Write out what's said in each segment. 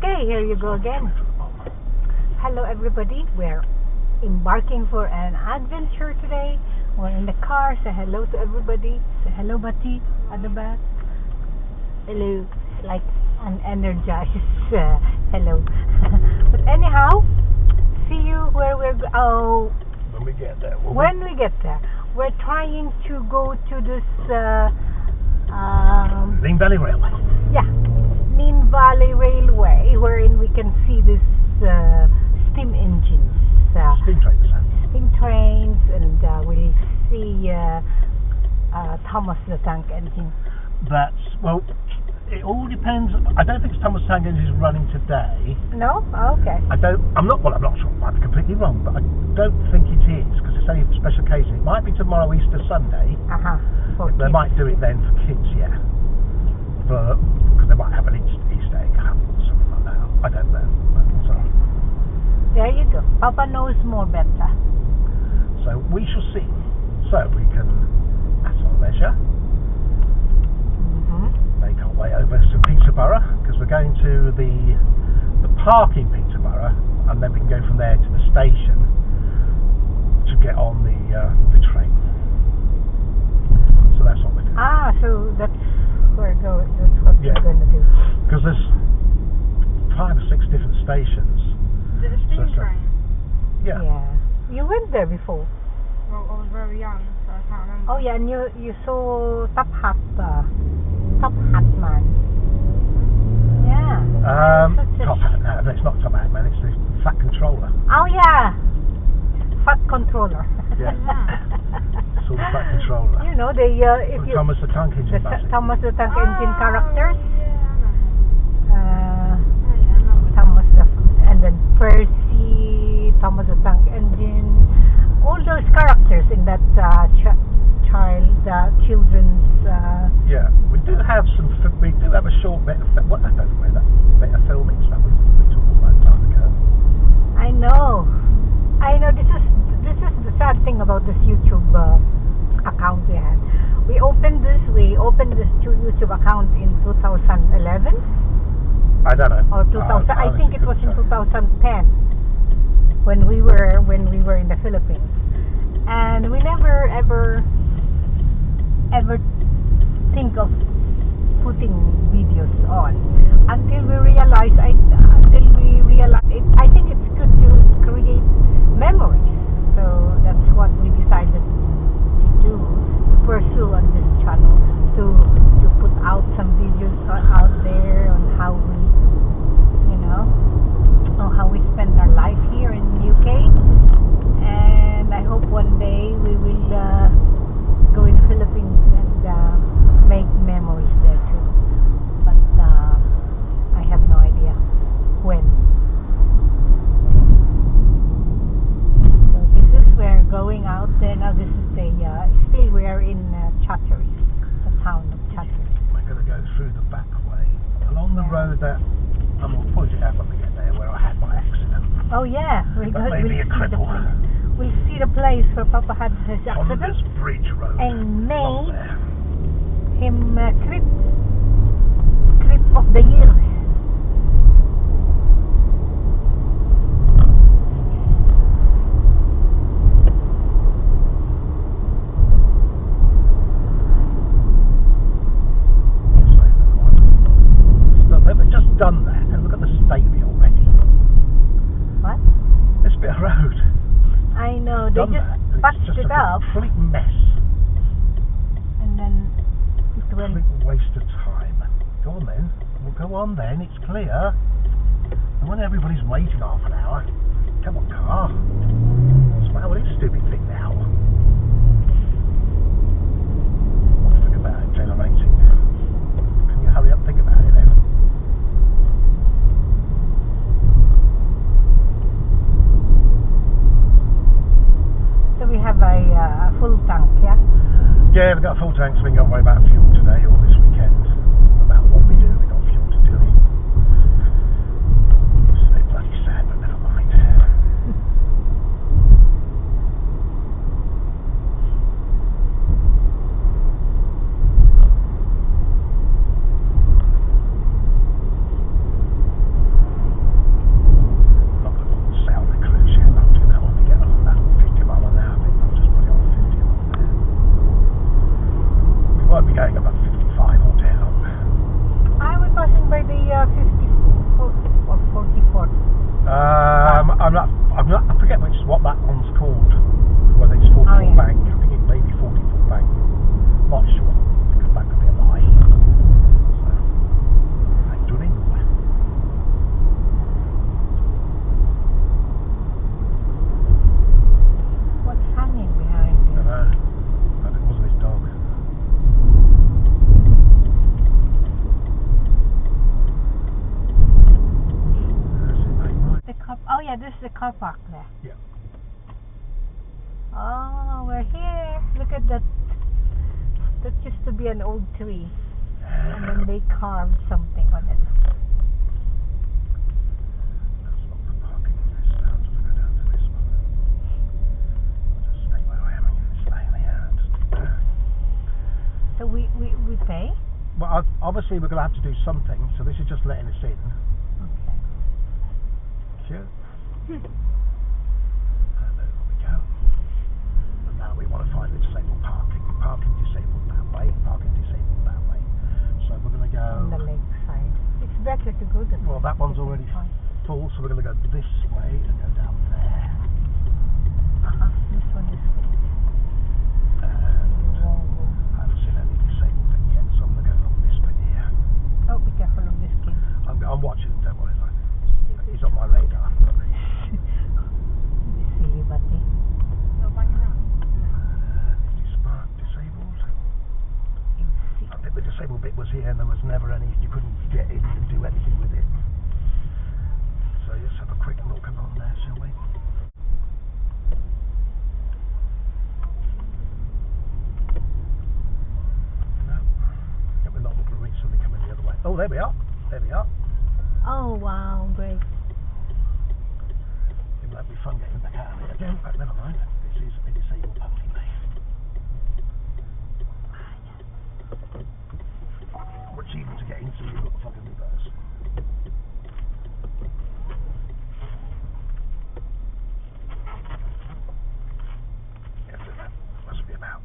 Okay, here you go again. Hello everybody, we're embarking for an adventure today. We're in the car. Say hello to everybody. Say hello, Bati, at the back. Hello, like an energized hello. But anyhow, see you where we're when we get there. When we get there, we're trying to go to this Nene Valley Railway. Yeah, Nene Valley Railway, wherein we can see this steam engines, Steam trains. steam trains, and we'll see Thomas the Tank Engine. Well, it all depends. I don't think Thomas Tank Engine is running today. No? Oh, okay. I'm not sure. I might be completely wrong, but I don't think it is because it's only a special occasion. It might be tomorrow, Easter Sunday. They might do it then for kids, yeah. But because they might have an Easter egg hunt or something like that. I don't know. So, there you go. Papa knows more better. So we shall see. So we can, at our leisure, make our way over to Peterborough because we're going to the park in Peterborough, and then we can go from there to the station to get on the train. So that's what we're doing. So that's where we're going. That's what we're going to do. Because there's 5 or 6 different stations. Is it a steam train? Yeah. You went there before. Well, I was very young, so I can't remember. Oh yeah, and you saw Top Hat Man. Yeah. Top Hat Man. No, it's not Top Hat Man. It's the Fat Controller. Oh yeah, Fat Controller. Yeah. It's all the Fat Controller. You know they if you Thomas the Tank Engine. Thomas the Tank Engine characters. Yeah, Thomas and then Percy, Thomas the Tank Engine, all those characters in that children's. Yeah, we do have a short bit of I don't know where that bit of filming stuff we took all that time ago. I know. This is the sad thing about this YouTube account we had. We opened this YouTube account in 2011. I don't know. Or 2000. I think it was in 2010 when we were in the Philippines, and we never ever think of putting videos on until we realize it. I think it's good to create memories, so that's what we decided to do, to pursue on this channel, to put out some videos out there on how we spend our life here in the UK, and I hope one day we will go in Philippines and make memories there too, but I have no idea when. So this is where going out there now. This is still we are in Chatteris, the town of Chatteris. We're going to go through the back way along the road that I'm going to point it out when we get there, where I had my accident. Oh yeah, we'll a cripple. We'll see the place where Papa had his accident. On this bridge road. And made him trip of the year. They've just done that, and look at the state of it already. What? This bit of road. I know, they just patched it up. It's a complete mess. And then it went. Complete waste of time. Go on then. Well, go on then. It's clear. And when everybody's waiting half an hour, come on, car. What's the matter with this stupid thing now? Think about it, generating. Can you hurry up? Think about it then. So we have a full tank, yeah? Yeah, we've got a full tank, so we can go worry about fuel today or this weekend. About what we do, we've got fuel to do. It's a bit bloody sad, but never mind. by the 54 or 44? I forget what that one's called. Whether it's 44 Bank, I think it may be 44 Bank. Not sure, because that could be a lie. So, I'm doing it. What's hanging behind you? I don't know. But it wasn't his dog. Oh yeah, this is the car park there. Yeah. Oh, we're here. Look at that. That used to be an old tree. And then they carved something on it. That's not the parking list. I'll just go down to this one. I'll just stay where I am and get this lane here. So we pay? Well, obviously we're going to have to do something, so this is just letting us in. Okay. Sure. And over we go. And now we want to find the disabled parking. Parking disabled that way, parking disabled that way. So we're going to go... On the lake side. It's better to go to the Well, that one's already full, so we're going to go this way and go down there. This one is good. And I haven't seen any disabled thing yet, so I'm going to go along this bit here. Oh, be careful of this kid. I'm watching, don't worry. He's on my radar. Silly buddy. Disabled. I think the disabled bit was here and there was never any, you couldn't get in and do anything with it. So let's have a quick look along there, shall we? No. Yeah, we're not looking to reach something coming the other way. Oh, there we are. There we are. Oh wow, great. It might be fun getting back out of it again, but never mind. This is a disabled parking lane. Which even to get into, you've got to fucking reverse. Yes, that must be about.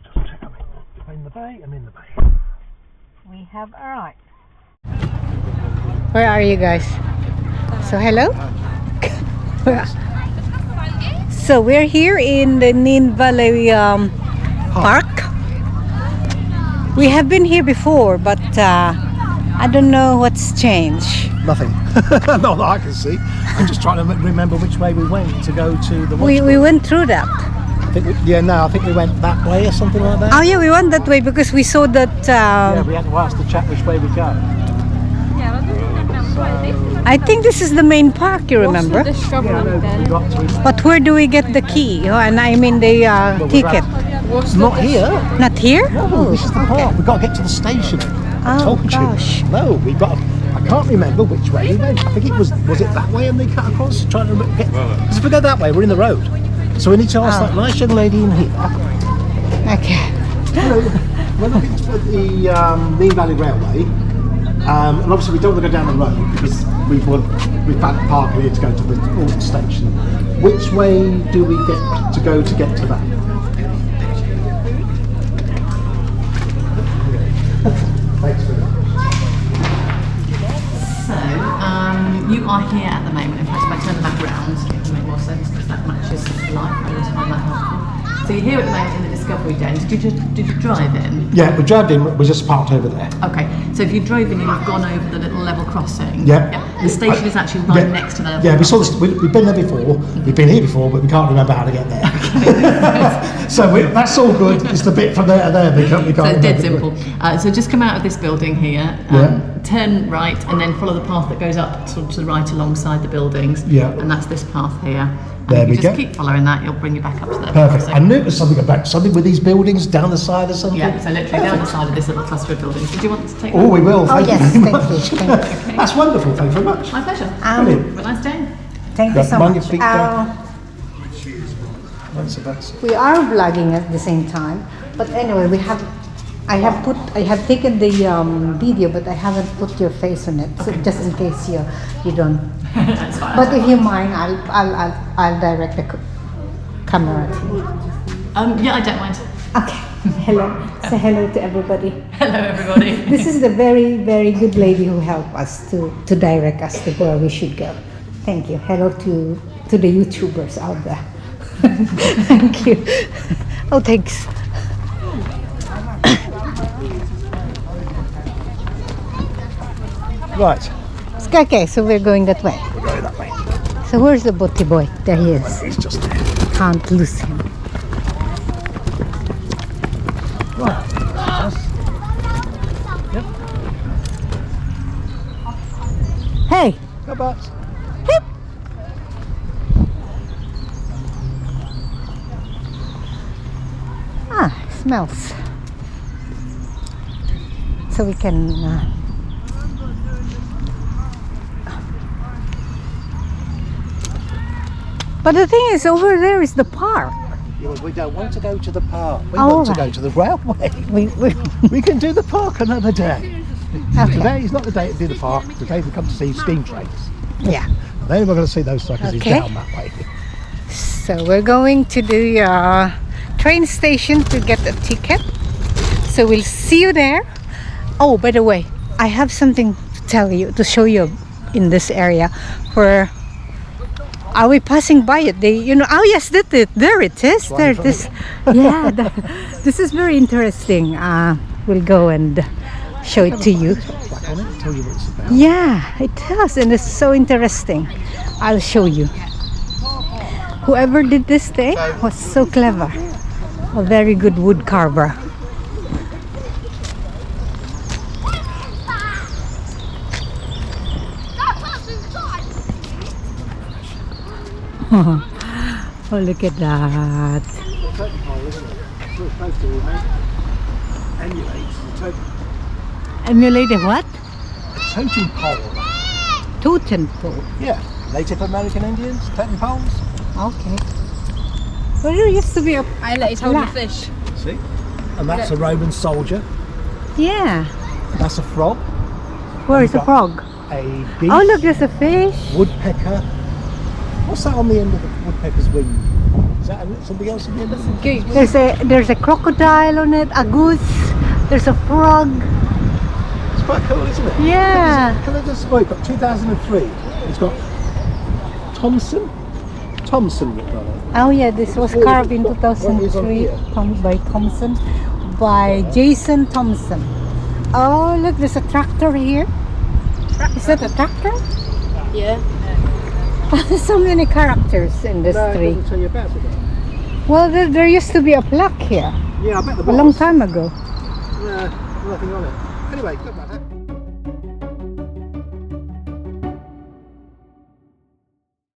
Just check I'm in the bay, I'm in the bay. We have arrived. Where are you guys? So hello? So we're here in the Nene Valley Park. We have been here before, but I don't know what's changed. Nothing. Not that I can see. I'm just trying to remember which way we went to go to the We went through that. I think I think we went that way or something like that. Oh yeah, we went that way because we saw that... yeah, we had to ask the chap which way we go. I think this is the main park, you remember? But where do we get the key? And I mean the ticket? Not here. Not here? No, this is the park. We've got to get to the station. I told gosh. you. No, we've got to, I can't remember which way we went. I think it was it that way and they cut across? Trying to get... Because if we go that way, we're in the road. So we need to ask that nice young lady in here. Okay. We're looking for the Nene Valley Railway. And obviously we don't want to go down the road because we've parked here to go to the Alton station. Which way do we get to get to that? Thanks very much. So, you are here at the moment. In fact, if I turn the map round, it will make more sense because that matches life. I always find that helpful. So you're here at the moment in the Discovery Den. Did you drive in? Yeah, we drove in. We just parked over there. Okay, so if you drove in, you've gone over the little level crossing. Yeah. The station is actually right next to the level crossing. we saw this. We've been there before. We've been here before, but we can't remember how to get there. So that's all good. It's the bit from there to there. We can't so it's dead simple. So just come out of this building here. Turn right, and then follow the path that goes up sort of to the right alongside the buildings. Yeah. And that's this path here. There if we you just go. keep following that, it'll bring you back up to the Perfect. I knew it was something with these buildings down the side or something. Yeah, so literally down the side of this little cluster of buildings. Did you want to take Oh, we will. Thank you yes, very thank much. you. Thank you. That's wonderful. Thank you very much. My pleasure. Brilliant. Have a nice day. Thank you so Mind your much. feet down. That's We are vlogging at the same time, but anyway, we have I have taken the video, but I haven't put your face on it, so just in case you don't. That's fine. But if you mind, I'll direct the camera to you. Yeah, I don't mind. Okay. Hello. Say hello to everybody. Hello, everybody. This is the very, very good lady who helped us to direct us to where we should go. Thank you. Hello to the YouTubers out there. Thank you. Oh, thanks. Right. Okay, so we're going that way. We're going that way. So where's the boaty boy? There he is. He's just there. Can't lose him. Right. Yep. Hey! Go back. Hip! Ah, smells. So we can. But the thing is, over there is the park. Yeah, well, we don't want to go to the park. We Oh, want to right. go to the railway. We We can do the park another day. Okay. Today is not the day to do the park. Today we come to see steam trains. Yeah. Then we're going to see those suckers Okay. down that way. So we're going to the train station to get a ticket. So we'll see you there. Oh, by the way, I have something to tell you, to show you in this area where. Are we passing by it? Oh yes, that's it. There it is. There it is. Yeah, this is very interesting. We'll go and show it to you. Back on it, tell you what it's about. Yeah, it does, and it's so interesting. I'll show you. Whoever did this thing was so clever. A very good wood carver. Oh, look at that. Emulate a what? Totem pole. Totem pole. Yeah. Native American Indians, totem poles. Okay. Well, there used to be a. I let it hold the Flat. fish. See? And that's a Roman soldier. Yeah. That's a frog. Where is the frog? A geese. Oh, look, there's a fish. Woodpecker. What's that on the end of the woodpecker's wing? Is that something else on the end of the Goose. There's a crocodile on it, a goose. There's a frog. It's quite cool, isn't it? Yeah. Can I just spoke up? 2003. It's got Thomson written on it. Oh yeah, this was carved in What is on 2003 here? by Thompson, by Jason Thompson. Oh look, there's a tractor here. Is that a tractor? Yeah. There's so many characters in this No, it tree. doesn't tell you about it though. Well, there used to be a plaque here Yeah, I bet the a long time ago. Yeah, nothing on it. Anyway, good about that.